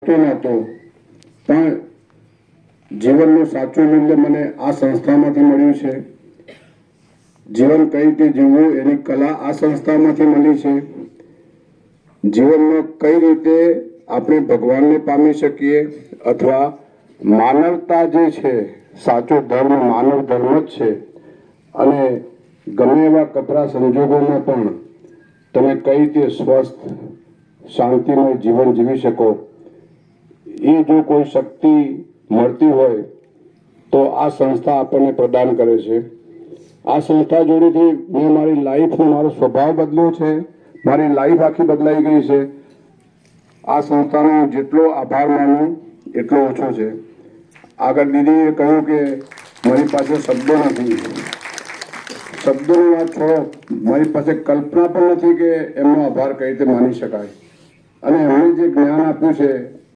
નહોતો પણ જીવનનું સાચું મૂલ્ય મને આ સંસ્થામાંથી મળ્યું છે। જીવન કઈ રીતે જીવવું એની કલા આ સંસ્થામાંથી મળી છે। જીવનમાં કઈ રીતે આપણે ભગવાનને પામી શકીએ અથવા માનવતા જે છે સાચો ધર્મ માનવ ધર્મ જ છે અને ગમે એવા કપરા સંજોગોમાં પણ તમે કઈ રીતે સ્વસ્થ શાંતિમય જીવન જીવી શકો એ જો કોઈ શક્તિ મળતી હોય તો આ સંસ્થા આપણને પ્રદાન કરે છે। આ સંસ્થા જોડેથી મેં મારી લાઈફનો મારો સ્વભાવ બદલ્યો છે, મારી લાઈફ આખી બદલાઈ ગઈ છે। આ સંસ્થાનો જેટલો આભાર માનું એટલો ઓછો છે। આગળ દીદીએ કહ્યું કે મારી પાસે શબ્દો નથી, શબ્દોની વાત છોડો, મારી પાસે કલ્પના પણ નથી કે એમનો આભાર કઈ રીતે માની શકાય અને એમણે જે જ્ઞાન આપ્યું છે